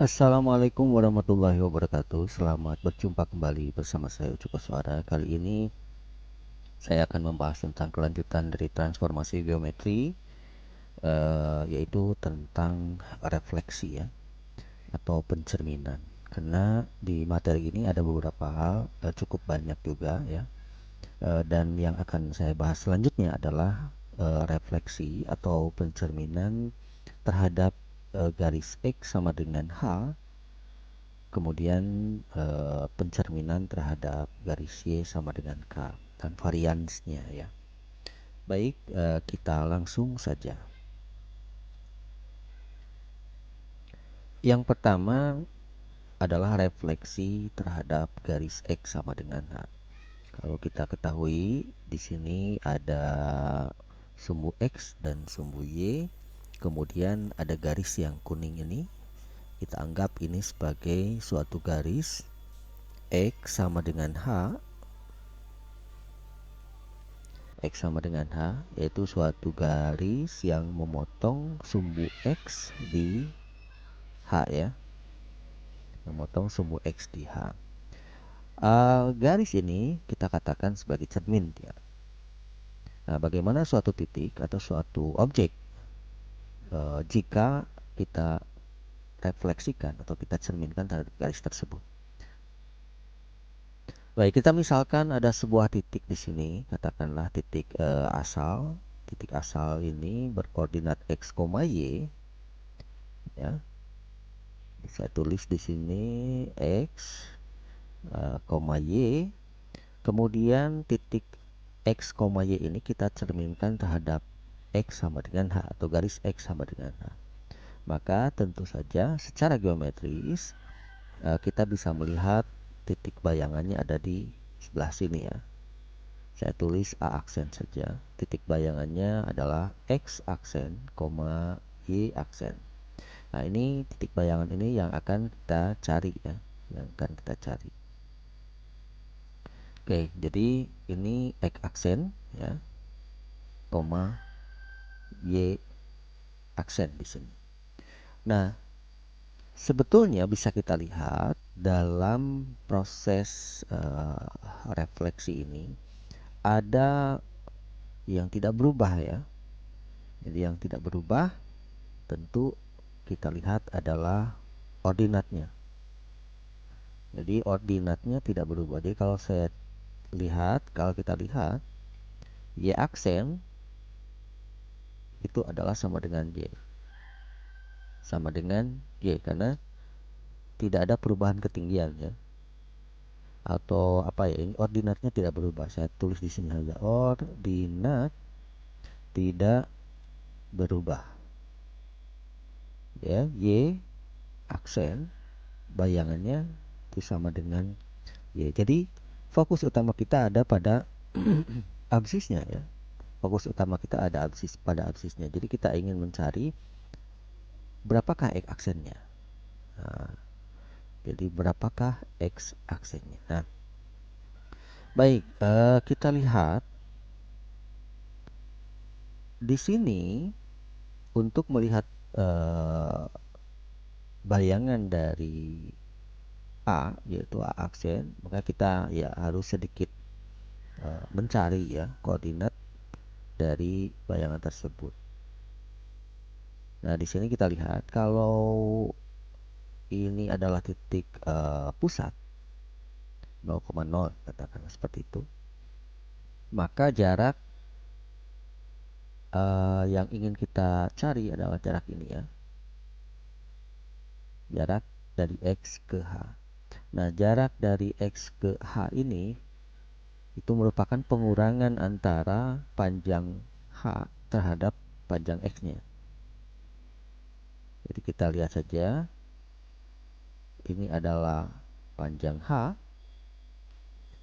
Assalamualaikum warahmatullahi wabarakatuh. Selamat berjumpa kembali bersama saya Ucu Koswara. Kali ini saya akan membahas tentang kelanjutan dari transformasi geometri, yaitu tentang refleksi ya, atau pencerminan. Karena di materi ini ada beberapa hal, cukup banyak juga ya. Dan yang akan saya bahas selanjutnya adalah refleksi atau pencerminan terhadap garis X sama dengan H. Kemudian pencerminan terhadap garis Y sama dengan K dan variansnya ya. Baik, kita langsung saja. Yang pertama adalah refleksi terhadap garis X sama dengan H. Kalau kita ketahui di sini ada sumbu X dan sumbu Y, kemudian ada garis yang kuning ini. Kita anggap ini sebagai suatu garis X sama dengan H. X sama dengan H, yaitu suatu garis yang memotong sumbu X di H ya, memotong sumbu X di H. Garis ini kita katakan sebagai cermin ya. Nah, bagaimana suatu titik atau suatu objek jika kita refleksikan atau kita cerminkan terhadap garis tersebut? Baik, kita misalkan ada sebuah titik di sini, katakanlah titik asal. Titik asal ini berkoordinat x, y ya. Saya tulis di sini x, y. Kemudian titik x, y ini kita cerminkan terhadap x sama dengan h atau garis x sama dengan h. Maka tentu saja secara geometris kita bisa melihat titik bayangannya ada di sebelah sini ya. Saya tulis A aksen saja. Titik bayangannya adalah X aksen, Y aksen. Nah, ini titik bayangan ini yang akan kita cari ya, yang akan kita cari. Oke, jadi ini X aksen ya, Y aksen di sini. Nah, sebetulnya bisa kita lihat dalam proses refleksi ini ada yang tidak berubah ya. Jadi yang tidak berubah tentu kita lihat adalah ordinatnya. Jadi ordinatnya tidak berubah. Jadi kalau kita lihat Y aksen itu adalah sama dengan Y. Sama dengan Y karena tidak ada perubahan ketinggian ya. Atau apa ya? Ini ordinatnya tidak berubah. Saya tulis di sini saja. Ordinat tidak berubah. Ya, Y aksen bayangannya itu sama dengan Y. Jadi fokus utama kita ada pada absisnya ya. Fokus utama kita ada pada absisnya. Jadi kita ingin mencari berapakah X aksennya. Nah, jadi berapakah X aksennya. Nah, baik, kita lihat di sini untuk melihat bayangan dari A, yaitu A aksen, maka kita ya harus sedikit mencari ya koordinat dari bayangan tersebut. Nah, di sini kita lihat kalau ini adalah titik pusat 0,0 katakanlah seperti itu, maka jarak yang ingin kita cari adalah jarak ini ya, jarak dari X ke H. Nah, jarak dari X ke H ini itu merupakan pengurangan antara panjang H terhadap panjang X-nya. Jadi kita lihat saja, ini adalah panjang H,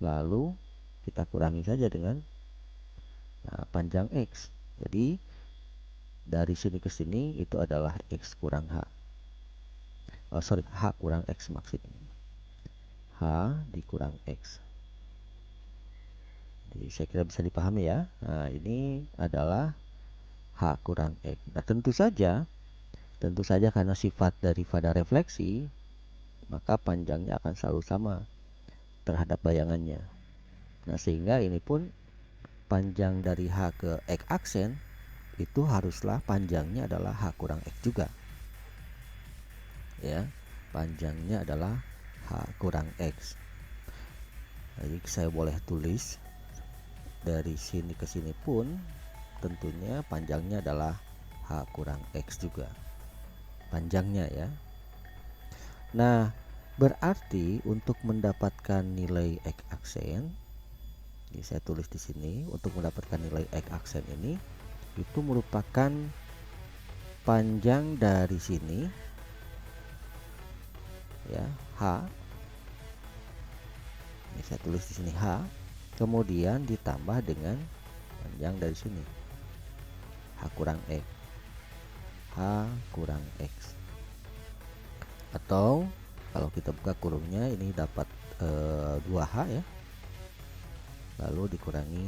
lalu kita kurangi saja dengan panjang X. Jadi dari sini ke sini itu adalah X kurang H. H kurang X maksudnya. H dikurang X. Jadi saya kira bisa dipahami ya. Nah, ini adalah H kurang X. Nah, tentu saja Tentu saja karena sifat daripada refleksi, maka panjangnya akan selalu sama terhadap bayangannya. Nah, sehingga ini pun panjang dari H ke X aksen itu haruslah panjangnya adalah H kurang X juga. Ya, panjangnya adalah H kurang X. Jadi saya boleh tulis dari sini ke sini pun tentunya panjangnya adalah H kurang X juga. Panjangnya ya. Nah, berarti untuk mendapatkan nilai X aksen, ini saya tulis di sini, untuk mendapatkan nilai X aksen ini itu merupakan panjang dari sini ya, H. Ini saya tulis di sini H, kemudian ditambah dengan panjang dari sini H kurang X. H kurang X. Atau kalau kita buka kurungnya ini dapat 2H ya. Lalu dikurangi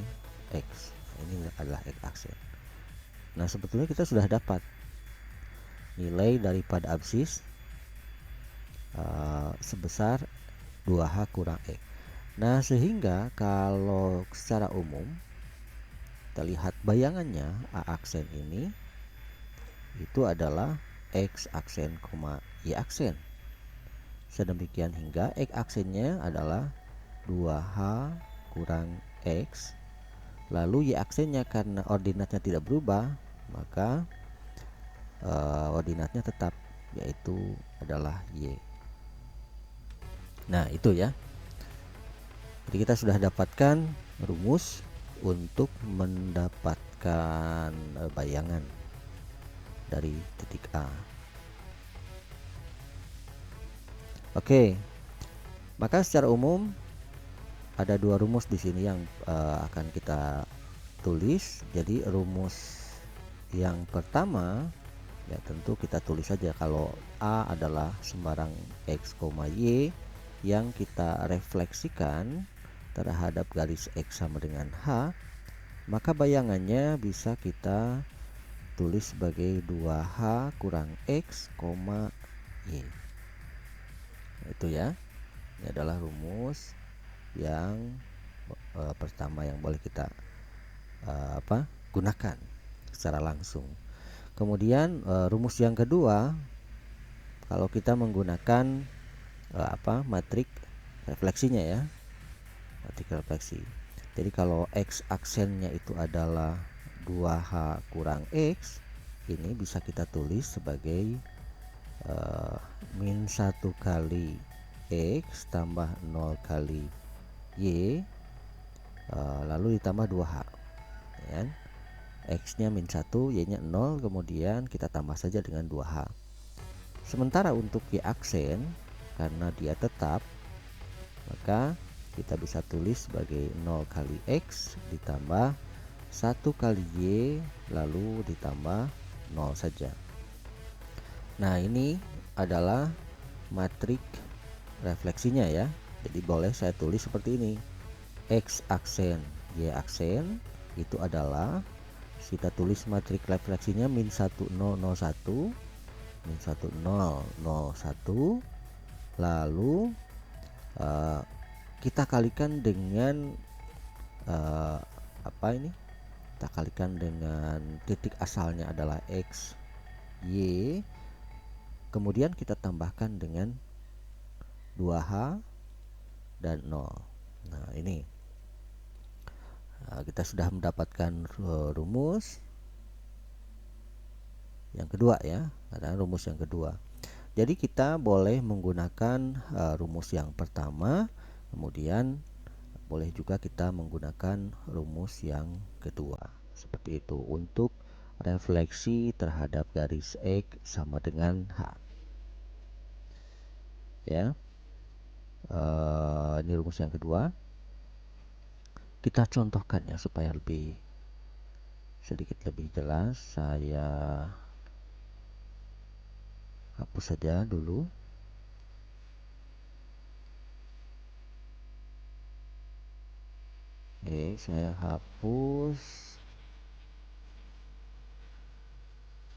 X. Ini adalah X aksen. Nah, sebetulnya kita sudah dapat nilai daripada absis sebesar 2H kurang X. Nah, sehingga kalau secara umum kita lihat bayangannya A aksen ini itu adalah X aksen, Y aksen. Sedemikian hingga X aksennya adalah 2H kurang X. Lalu Y aksennya karena ordinatnya tidak berubah, maka ordinatnya tetap, yaitu adalah Y. Nah, itu ya. Jadi kita sudah dapatkan rumus untuk mendapatkan bayangan dari titik A. Oke. Maka secara umum ada dua rumus di sini yang akan kita tulis. Jadi rumus yang pertama ya tentu kita tulis saja kalau A adalah sembarang X, Y yang kita refleksikan terhadap garis X sama dengan H, maka bayangannya bisa kita tulis sebagai 2H kurang X, Y. Itu ya. Ini adalah rumus yang pertama yang boleh kita gunakan secara langsung. Kemudian rumus yang kedua, kalau kita menggunakan matrik refleksinya ya, matrik refleksi. Jadi kalau X aksennya itu adalah 2H kurang X, ini bisa kita tulis sebagai min 1 kali X tambah 0 kali Y, lalu ditambah 2H ya. X nya min 1, Y nya 0, kemudian kita tambah saja dengan 2H. Sementara untuk Y aksen, karena dia tetap, maka kita bisa tulis sebagai 0 kali X ditambah 1 kali Y, lalu ditambah 0 saja. Nah, ini adalah matrik refleksinya ya. Jadi boleh saya tulis seperti ini. X aksen, Y aksen itu adalah, kita tulis matrik refleksinya min 1 0 0 1, min 1 0 0 1, lalu kita kalikan dengan kita kalikan dengan titik asalnya adalah X, Y, kemudian kita tambahkan dengan 2H dan 0. Nah, ini kita sudah mendapatkan rumus yang kedua ya, ada rumus yang kedua. Jadi kita boleh menggunakan rumus yang pertama, kemudian boleh juga kita menggunakan rumus yang kedua. Seperti itu untuk refleksi terhadap garis X sama dengan H. Ya. Ini rumus yang kedua. Kita contohkan ya supaya sedikit lebih jelas. Saya hapus saja dulu. Oke, saya hapus.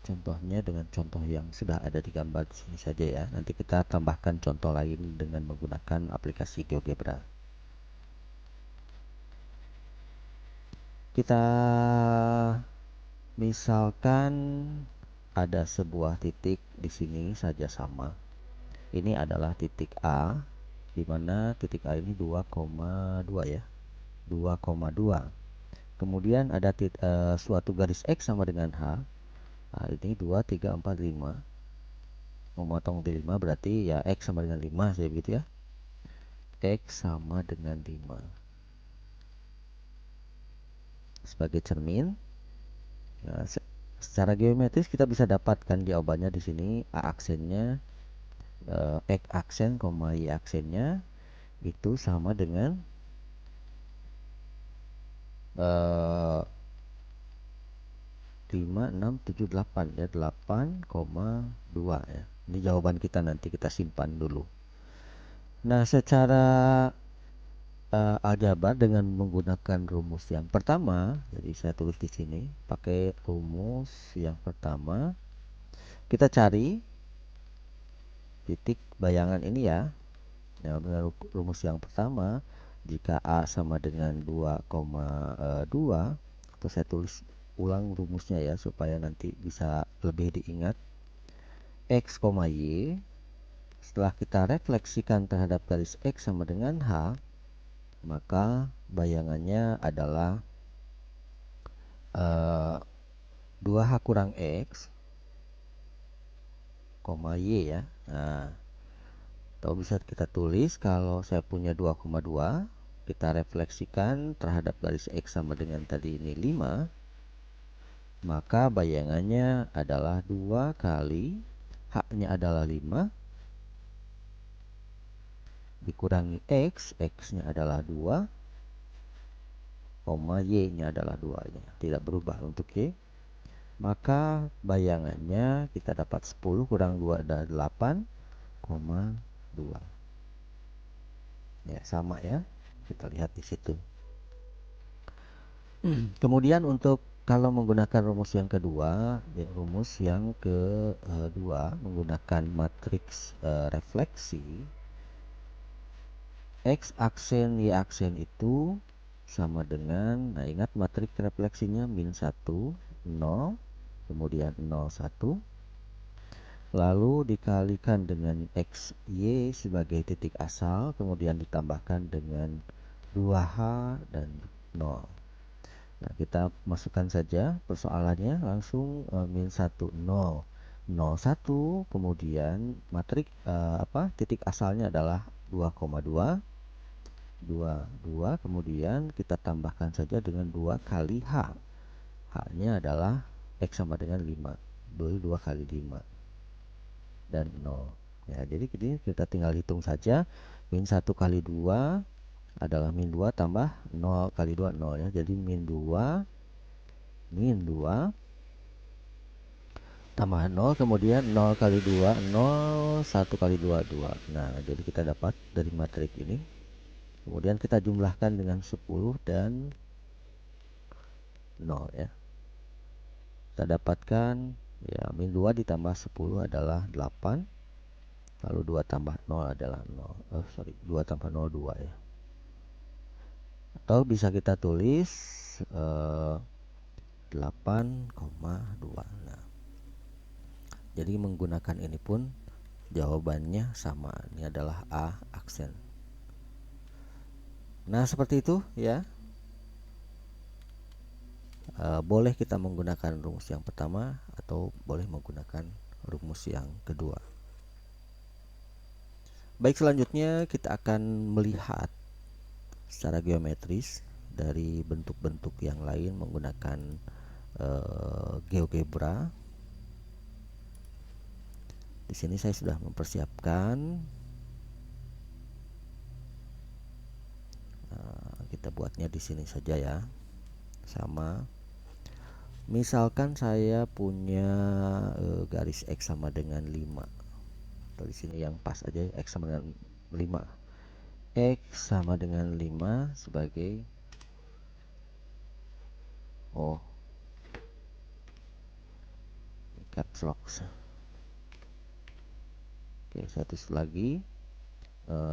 contohnya dengan contoh yang sudah ada di gambar di sini saja ya. Nanti kita tambahkan contoh lain dengan menggunakan aplikasi GeoGebra. Kita misalkan ada sebuah titik di sini saja sama. Ini adalah titik A, di mana titik A ini 2,2 ya. 2,2. Kemudian ada suatu garis X sama dengan H. Nah, ini 2, 3, 4, 5. Memotong di 5 berarti ya X sama dengan 5 saya begitu ya. X sama dengan 5. Sebagai cermin, nah, secara geometris kita bisa dapatkan jawabannya di sini. A aksennya X aksen, Y aksennya itu sama dengan 5, 6, 7, 8 ya, 8,2 ya. Ini jawaban kita, nanti kita simpan dulu. Nah, secara aljabar dengan menggunakan rumus yang pertama, jadi saya tulis di sini pakai rumus yang pertama. Kita cari titik bayangan ini ya. Nah, dengan rumus yang pertama, jika A sama dengan 2,2, atau saya tulis ulang rumusnya ya supaya nanti bisa lebih diingat. X, Y, setelah kita refleksikan terhadap garis X sama dengan H, maka bayangannya adalah 2H kurang X, Y ya. Nah, atau bisa kita tulis kalau saya punya 2,2, kita refleksikan terhadap garis X sama dengan tadi ini 5, maka bayangannya adalah 2 kali H-nya adalah 5 dikurangi X, X-nya adalah 2, Y-nya adalah 2 ya. Tidak berubah untuk Y. Maka bayangannya kita dapat 10 kurang 2 adalah 8,2. Ya, sama ya. Kita lihat di situ. Kemudian untuk kalau menggunakan rumus yang kedua, ya, rumus yang kedua menggunakan matriks refleksi, X aksen Y aksen itu sama dengan, nah ingat matriks refleksinya min 1, 0, kemudian 0, 1, lalu dikalikan dengan X, Y sebagai titik asal, kemudian ditambahkan dengan 2H dan 0. Nah, kita masukkan saja persoalannya langsung, min 1, 0, 0, 1, kemudian matrik titik asalnya adalah 2,2, 2, 2, kemudian kita tambahkan saja dengan 2 kali H. H-nya adalah X sama dengan 5. 2 kali 5 dan 0. Ya, jadi kita tinggal hitung saja. Min 1 kali 2 adalah min 2 tambah 0 kali 2, 0 ya. Jadi min 2 tambah 0, kemudian 0 kali 2, 0, 1 kali 2, 2. Nah, jadi kita dapat dari matrik ini. Kemudian kita jumlahkan dengan 10 dan 0 ya. Kita dapatkan ya, min 2 ditambah 10 adalah 8. Lalu 2 tambah 0 adalah 0. 2 tambah 0, 2 ya. Atau bisa kita tulis 8,2. Nah, jadi menggunakan ini pun jawabannya sama. Ini adalah A aksen. Nah, seperti itu ya. Boleh kita menggunakan rumus yang pertama atau boleh menggunakan rumus yang kedua. Baik, selanjutnya kita akan melihat secara geometris dari bentuk-bentuk yang lain menggunakan GeoGebra. Di sini saya sudah mempersiapkan. Kita buatnya di sini saja ya. Sama. Misalkan saya punya garis X sama dengan 5. Atau di sini yang pas aja, X sama dengan 5. X sama dengan 5 sebagai caps lock. Oke, satu lagi,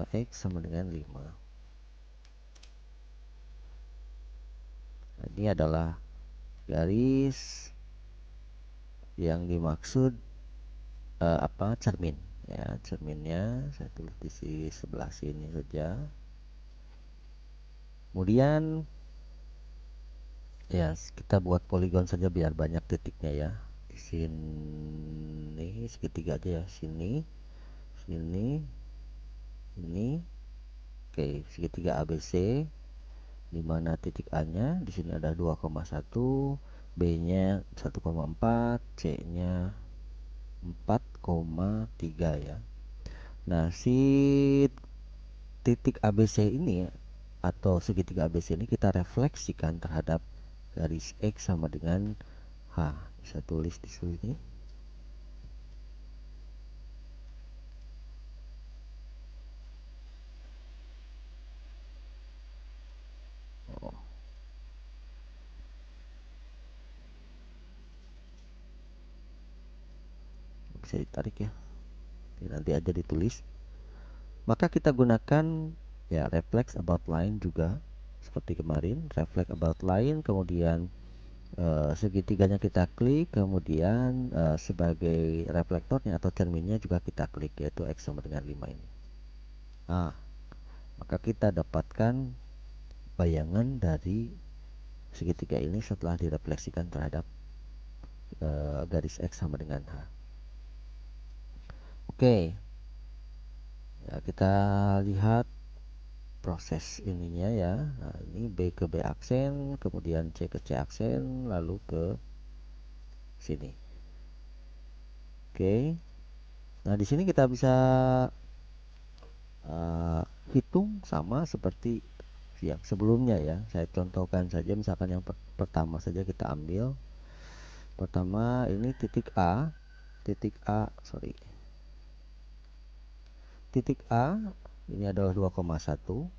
X sama dengan 5. Nah, ini adalah garis yang dimaksud cermin ya. Cerminnya saya tulis di sebelah sini saja. Kemudian ya kita buat poligon saja biar banyak titiknya ya. Di sini segitiga aja ya, sini, sini, ini. Oke, segitiga ABC, di mana titik A-nya di sini ada 2,1, B-nya 1,4, C-nya 4,3 ya. Nah, si titik ABC ini atau segitiga ABC ini kita refleksikan terhadap garis X sama dengan H. Bisa tulis di sini. Oh, bisa ditarik ya. Nanti aja ditulis. Maka kita gunakan ya reflex about line juga seperti kemarin, reflect about line, kemudian segitiganya kita klik, kemudian sebagai reflektornya atau cerminnya juga kita klik, yaitu X sama dengan 5 ini. Nah, maka kita dapatkan bayangan dari segitiga ini setelah direfleksikan terhadap garis X sama dengan H. Oke, ya, kita lihat proses ininya ya. Nah, ini B ke B aksen, kemudian C ke C aksen, lalu ke sini. Oke. Nah, di sini kita bisa hitung sama seperti yang sebelumnya ya. Saya contohkan saja, misalkan yang pertama saja kita ambil. Pertama ini sorry. Titik A ini adalah 2,1,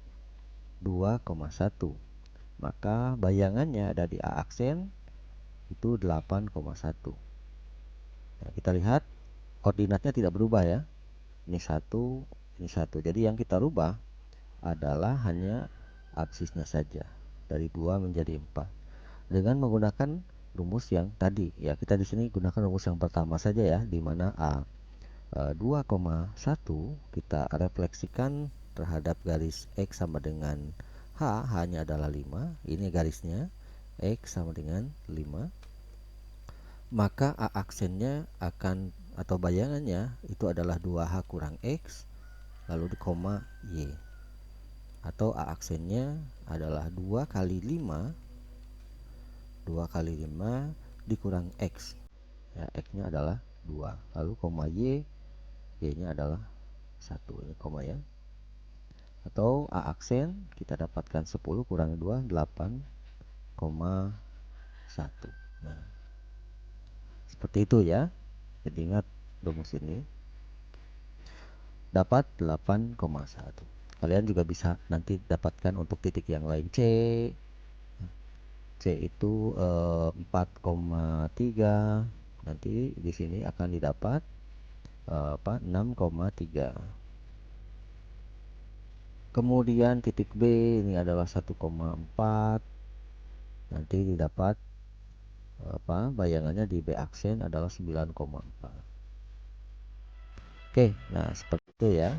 2,1. Maka bayangannya ada di A aksen itu 8,1. Nah, kita lihat koordinatnya tidak berubah ya. Ini satu, ini satu. Jadi yang kita rubah adalah hanya absisnya saja, dari 2 menjadi 4 dengan menggunakan rumus yang tadi ya. Kita di sini gunakan rumus yang pertama saja ya, di mana A 2,1 kita refleksikan terhadap garis X sama dengan H, H-nya adalah 5. Ini garisnya X sama dengan 5. Maka A aksennya akan atau bayangannya itu adalah 2H kurang X lalu di koma Y, atau A aksennya adalah 2 kali 5 dikurang X ya, X-nya adalah 2 lalu koma Y, Y-nya adalah 1. Ini koma ya. Atau A aksen kita dapatkan 10 kurang 2 8,1. Nah, seperti itu ya. Jadi ingat rumus ini dapat 8,1. Kalian juga bisa nanti dapatkan untuk titik yang lain. C itu 4,3. Nanti di sini akan didapat 6,3. Kemudian titik B ini adalah 1,4. Nanti didapat bayangannya di B aksen adalah 9,4. Oke, nah seperti itu ya.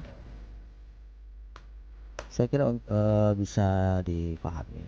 Saya kira bisa dipahami.